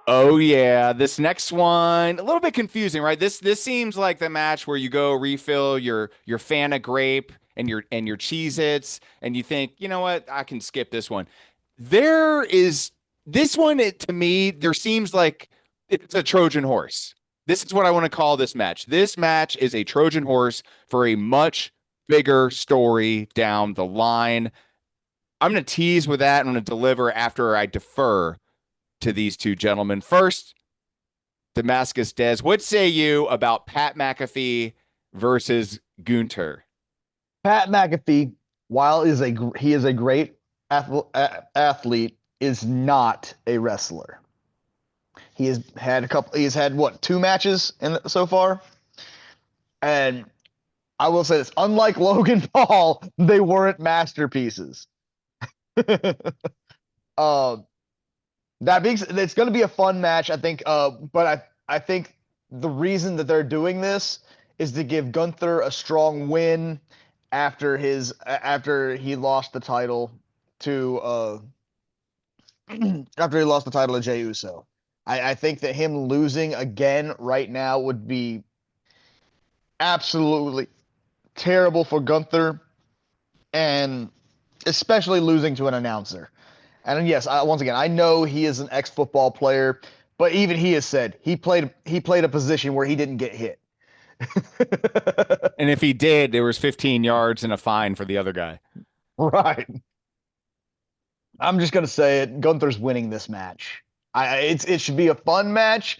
Oh yeah, this next one a little bit confusing, right? This seems like the match where you go refill your Fanta grape and your Cheez-Its, and you think, you know what, I can skip this one. There is this one to me, there seems like it's a Trojan horse. This is what I want to call this match. This match is a Trojan horse for a much bigger story down the line. I'm going to tease with that. I'm going to deliver after I defer to these two gentlemen. First, Damascus Des, what say you about Pat McAfee versus Gunther? Pat McAfee, while he is a great athlete, is not a wrestler. He has had what, two matches so far, and I will say this: unlike Logan Paul, they weren't masterpieces. uh, that being said, it's going to be a fun match, I think. But I think the reason that they're doing this is to give Gunther a strong win after he lost the title to after he lost the title to Jey Uso. I think that him losing again right now would be absolutely terrible for Gunther, and especially losing to an announcer. And yes, once again, I know he is an ex-football player, but even he has said he played a position where he didn't get hit. And if he did, there was 15 yards and a fine for the other guy. Right. I'm just gonna say it. Gunther's winning this match. It should be a fun match.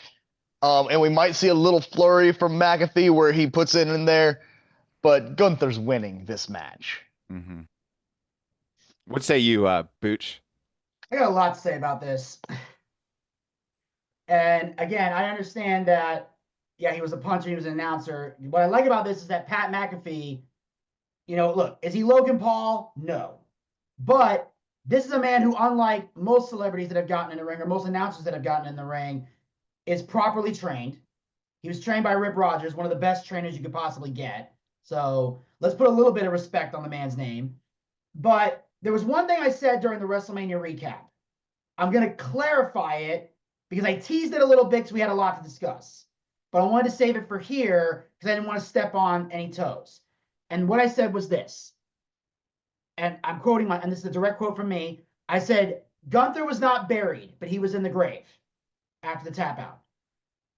And we might see a little flurry from McAfee where he puts it in there, but Gunther's winning this match. Mm-hmm. What say you, Booch? I got a lot to say about this. And again, I understand that, yeah, he was a puncher, he was an announcer. What I like about this is that Pat McAfee, look, is he Logan Paul? No. But this is a man who, unlike most celebrities that have gotten in the ring, or most announcers that have gotten in the ring, is properly trained. He was trained by Rip Rogers, one of the best trainers you could possibly get. So let's put a little bit of respect on the man's name. But there was one thing I said during the WrestleMania recap. I'm going to clarify it because I teased it a little bit because we had a lot to discuss. But I wanted to save it for here because I didn't want to step on any toes. And what I said was this, and I'm quoting and this is a direct quote from me. I said, Gunther was not buried, but he was in the grave after the tap out.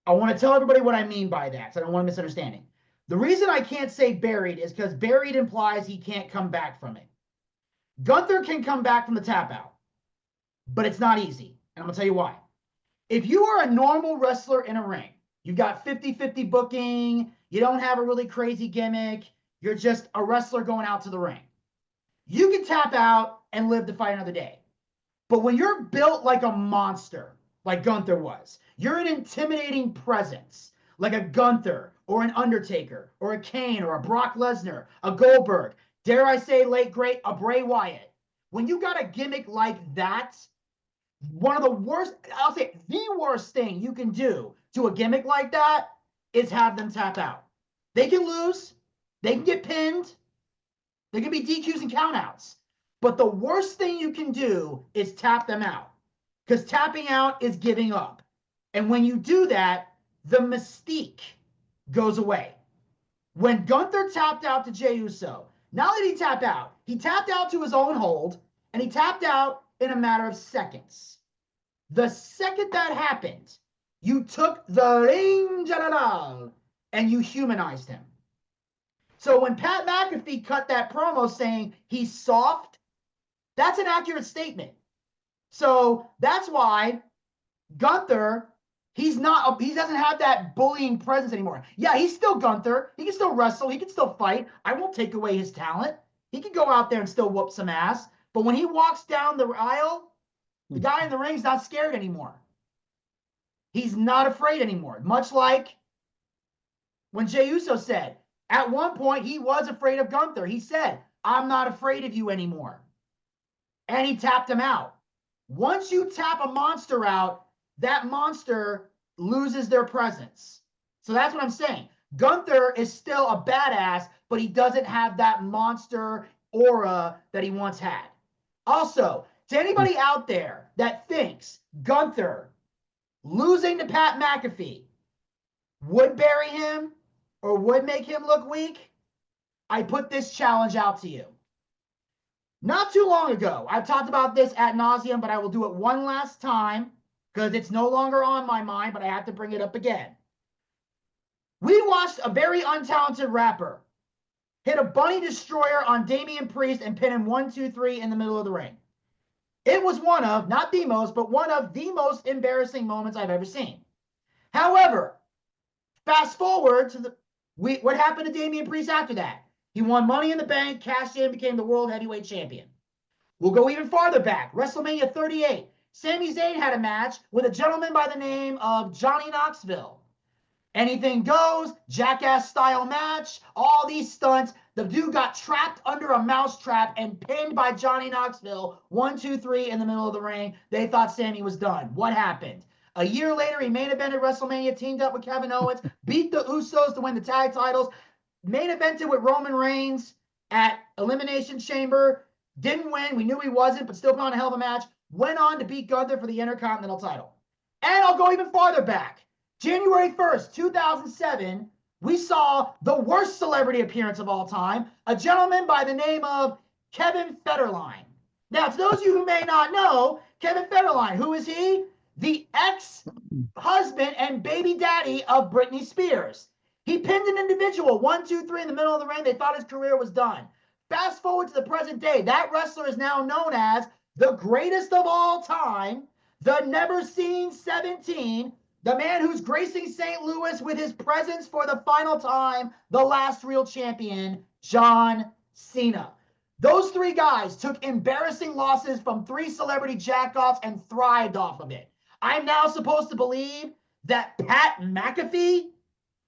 I want to tell everybody what I mean by that, because I don't want a misunderstanding. The reason I can't say buried is because buried implies he can't come back from it. Gunther can come back from the tap out, but it's not easy. And I'm going to tell you why. If you are a normal wrestler in a ring, you've got 50-50 booking, you don't have a really crazy gimmick, you're just a wrestler going out to the ring, you can tap out and live to fight another day. But when you're built like a monster, like Gunther was, you're an intimidating presence, like a Gunther or an Undertaker or a Kane or a Brock Lesnar, a Goldberg, dare I say late great, a Bray Wyatt. When you got a gimmick like that, one of the worst, I'll say the worst thing you can do to a gimmick like that is have them tap out. They can lose, they can get pinned, they can be DQs and countouts. But the worst thing you can do is tap them out, because tapping out is giving up. And when you do that, the mystique goes away. When Gunther tapped out to Jey Uso, not only did he tapped out to his own hold, and he tapped out in a matter of seconds. The second that happened, you took the ring general and you humanized him. So when Pat McAfee cut that promo saying he's soft, that's an accurate statement. So that's why Gunther, he doesn't have that bullying presence anymore. Yeah, he's still Gunther. He can still wrestle. He can still fight. I won't take away his talent. He can go out there and still whoop some ass. But when he walks down the aisle, the guy in the ring's not scared anymore. He's not afraid anymore. Much like when Jey Uso said, at one point, he was afraid of Gunther. He said, I'm not afraid of you anymore. And he tapped him out. Once you tap a monster out, that monster loses their presence. So that's what I'm saying. Gunther is still a badass, but he doesn't have that monster aura that he once had. Also, to anybody out there that thinks Gunther losing to Pat McAfee would bury him or would make him look weak, I put this challenge out to you. Not too long ago, I've talked about this ad nauseum, but I will do it one last time because it's no longer on my mind, but I have to bring it up again. We watched a very untalented rapper hit a bunny destroyer on Damian Priest and pin him 1, 2, 3 in the middle of the ring. It was one of, not the most, but one of the most embarrassing moments I've ever seen. However, fast forward to what happened to Damian Priest after that? He won Money in the Bank, cashed in, became the World Heavyweight Champion. We'll go even farther back. WrestleMania 38. Sami Zayn had a match with a gentleman by the name of Johnny Knoxville. Anything goes, jackass-style match, all these stunts. The dude got trapped under a mousetrap and pinned by Johnny Knoxville. 1, 2, 3 in the middle of the ring. They thought Sami was done. What happened? A year later, he main evented WrestleMania, teamed up with Kevin Owens, beat the Usos to win the tag titles, main evented with Roman Reigns at Elimination Chamber, didn't win. We knew he wasn't, but still put on a hell of a match. Went on to beat Gunther for the Intercontinental title. And I'll go even farther back. January 1st, 2007, we saw the worst celebrity appearance of all time, a gentleman by the name of Kevin Federline. Now, to those of you who may not know, Kevin Federline, who is he? The ex-husband and baby daddy of Britney Spears. He pinned an individual, 1, 2, 3 in the middle of the ring. They thought his career was done. Fast forward to the present day. That wrestler is now known as the greatest of all time, the never seen 17, the man who's gracing St. Louis with his presence for the final time, the last real champion, John Cena. Those three guys took embarrassing losses from 3 celebrity jackoffs and thrived off of it. I'm now supposed to believe that Pat McAfee,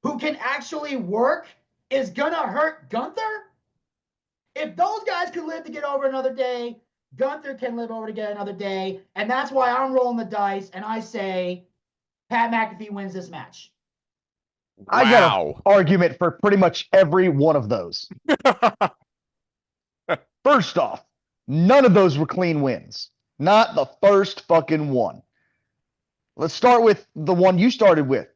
who can actually work, is gonna hurt Gunther? If those guys could live to get over another day, Gunther can live over to get another day. And that's why I'm rolling the dice and I say Pat McAfee wins this match. I got an argument for pretty much every one of those. First off, none of those were clean wins. Not the first fucking one. Let's start with the one you started with.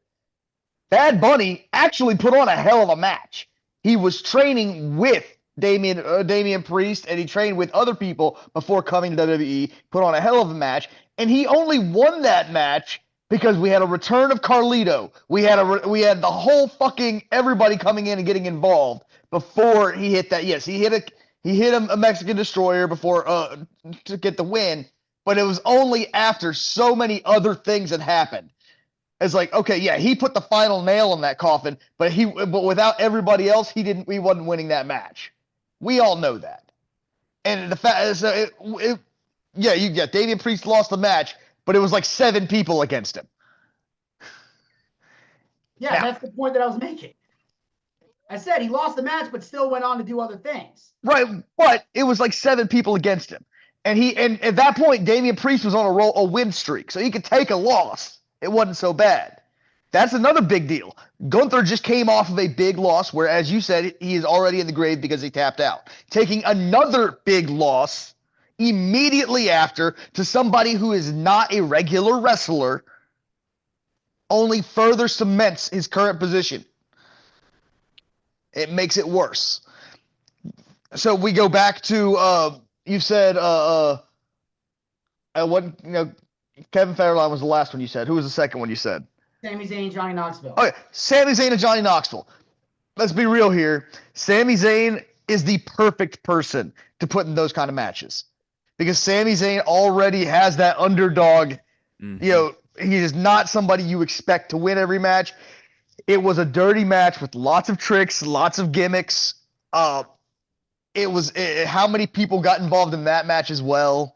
Bad Bunny actually put on a hell of a match. He was training with Damian Priest, and he trained with other people before coming to WWE, put on a hell of a match, and he only won that match because we had a return of Carlito. We had the whole fucking everybody coming in and getting involved before he hit that. Yes, he hit a Mexican Destroyer before to get the win, but it was only after so many other things had happened. It's like, okay, yeah, he put the final nail in that coffin, but without everybody else, he wasn't winning that match. We all know that. And the fact is, Damian Priest lost the match, but it was like 7 people against him. Yeah, now, that's the point that I was making. I said he lost the match, but still went on to do other things. Right, but it was like 7 people against him. And at that point, Damian Priest was on a win streak, so he could take a loss. It wasn't so bad. That's another big deal. Gunther just came off of a big loss where, as you said, he is already in the grave because he tapped out. Taking another big loss immediately after to somebody who is not a regular wrestler only further cements his current position. It makes it worse. So we go back to you said Kevin Federline was the last one you said. Who was the second one you said? Sami Zayn, Johnny Knoxville. Okay, Sami Zayn and Johnny Knoxville. Let's be real here. Sami Zayn is the perfect person to put in those kind of matches because Sami Zayn already has that underdog. Mm-hmm. He is not somebody you expect to win every match. It was a dirty match with lots of tricks, lots of gimmicks. How many people got involved in that match as well?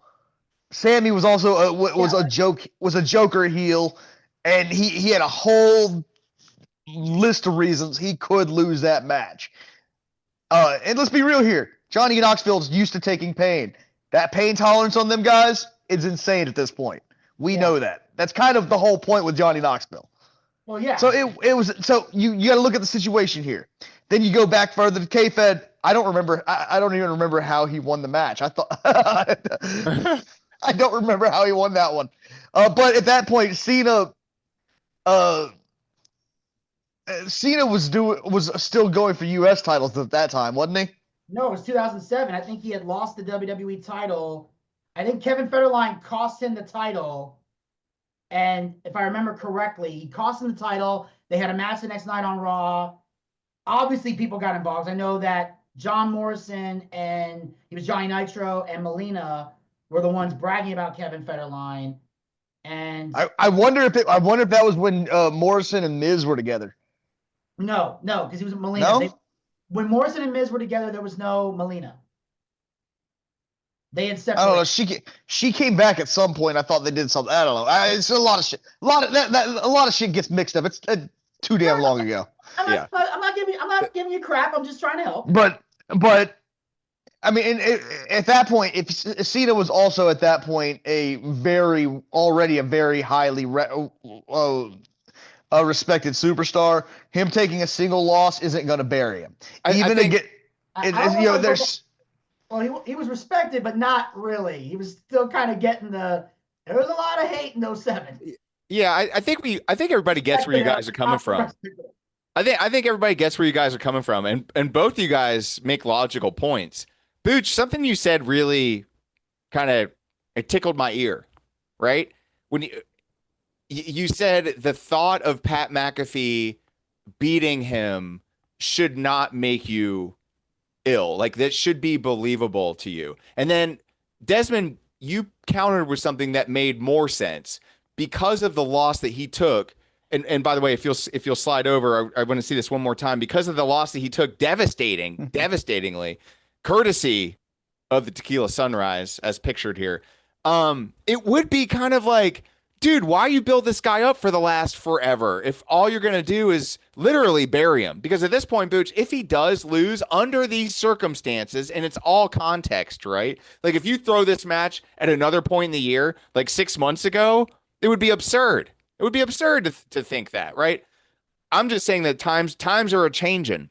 Sammy was also a Joker heel, and he had a whole list of reasons he could lose that match. And let's be real here. Johnny Knoxville's used to taking pain. That pain tolerance on them guys is insane at this point. We know that. That's kind of the whole point with Johnny Knoxville. Well, yeah. So it was. So you got to look at the situation here. Then you go back further to K-Fed. I don't remember. I don't even remember how he won the match. I thought. I don't remember how he won that one. But at that point, Cena Uh, Cena was still going for U.S. titles at that time, wasn't he? No, it was 2007. I think he had lost the WWE title. I think Kevin Federline cost him the title. And if I remember correctly, he cost him the title. They had a match the next night on Raw. Obviously, people got involved. I know that John Morrison and he was Johnny Nitro and Melina were the ones bragging about Kevin Federline. And I wonder if that was when Morrison and Miz were together. no, because he was Melina. No? When Morrison and Miz were together, there was no Melina. They had I separated. don't know. She came back at some point. I thought they did something. I don't know. It's a lot of shit. A lot of shit gets mixed up. It's too damn long ago. I'm not giving you crap. I'm just trying to help. But I mean, at that point, if Cena was also at that point already a very highly respected superstar, him taking a single loss isn't going to bury him. Well, he was respected, but not really. He was still kind of getting there was a lot of hate in 07. Yeah, I think everybody gets where you guys are coming from. I think everybody gets where you guys are coming from, and both of you guys make logical points. Booch, something you said really kind of it tickled my ear, right? When you said the thought of Pat McAfee beating him should not make you ill. Like that should be believable to you. And then Desmond, you countered with something that made more sense because of the loss that he took. And by the way, if you'll slide over, I want to see this one more time. Because of the loss that he took, devastatingly, courtesy of the Tequila Sunrise, as pictured here, it would be kind of like, dude, why you build this guy up for the last forever if all you're going to do is literally bury him? Because at this point, Booch, if he does lose under these circumstances, and it's all context, right? Like if you throw this match at another point in the year, like 6 months ago, it would be absurd. It would be absurd to think that, right? I'm just saying that times are a-changing.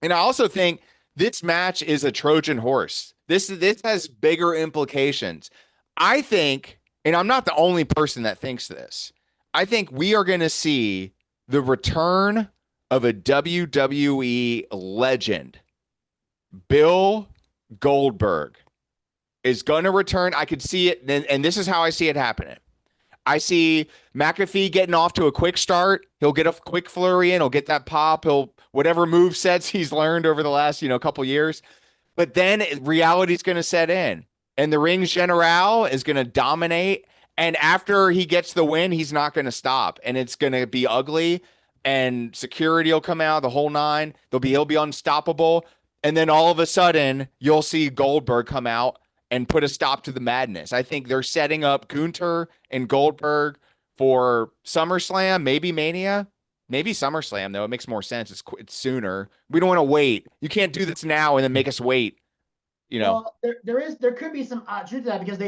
And I also think this match is a Trojan horse. This has bigger implications. I think, and I'm not the only person that thinks this, I think we are going to see the return of a WWE legend. Bill Goldberg is going to return. I could see it, and this is how I see it happening. I see McAfee getting off to a quick start. He'll get a quick flurry in. He'll get that pop. Whatever move sets he's learned over the last, couple years. But then reality's going to set in, and the Ring General is going to dominate. And after he gets the win, he's not going to stop, and it's going to be ugly. And security will come out, the whole nine. He'll be unstoppable. And then all of a sudden, you'll see Goldberg come out and put a stop to the madness. I think they're setting up Gunther and Goldberg for SummerSlam, maybe Mania, maybe SummerSlam, though. It makes more sense. It's sooner. We don't want to wait. You can't do this now and then make us wait. Well, there could be some truth to that because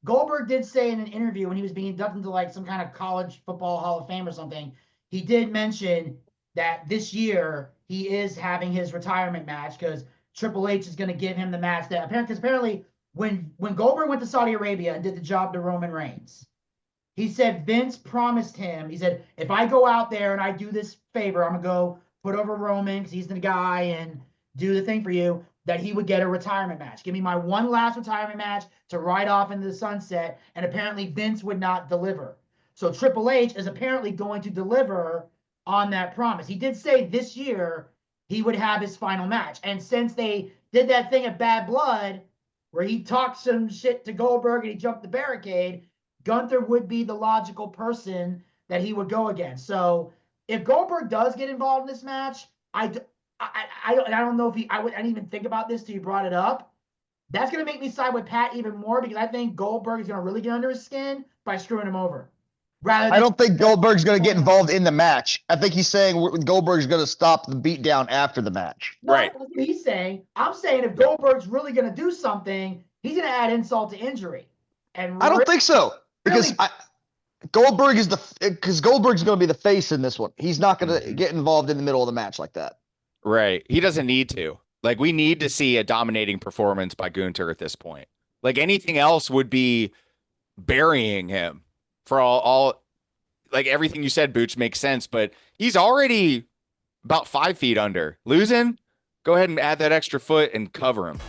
Goldberg did say in an interview when he was being inducted into like some kind of college football Hall of Fame or something, he did mention that this year he is having his retirement match because Triple H is going to give him the match that apparently when Goldberg went to Saudi Arabia and did the job to Roman Reigns, he said Vince promised him, he said, if I go out there and I do this favor, I'm going to go put over Roman because he's the guy and do the thing for you, that he would get a retirement match. Give me my one last retirement match to ride off into the sunset. And apparently Vince would not deliver. So Triple H is apparently going to deliver on that promise. He did say this year he would have his final match. And since they did that thing at Bad Blood, where he talked some shit to Goldberg and he jumped the barricade, Gunther would be the logical person that he would go against. So if Goldberg does get involved in this match, I don't know if I didn't even think about this till you brought it up. That's going to make me side with Pat even more because I think Goldberg is going to really get under his skin by screwing him over. I don't think Goldberg's going to get involved in the match. I think he's saying Goldberg's going to stop the beatdown after the match. No, right. That's what he's saying. I'm saying if Goldberg's really going to do something, he's going to add insult to injury. And I don't think so because Goldberg's going to be the face in this one. He's not going to get involved in the middle of the match like that. Right. He doesn't need to. Like, we need to see a dominating performance by Gunther at this point. Like, anything else would be burying him for all like everything you said, Booch, makes sense, but he's already about 5 feet under. Losing, go ahead and add that extra foot and cover him.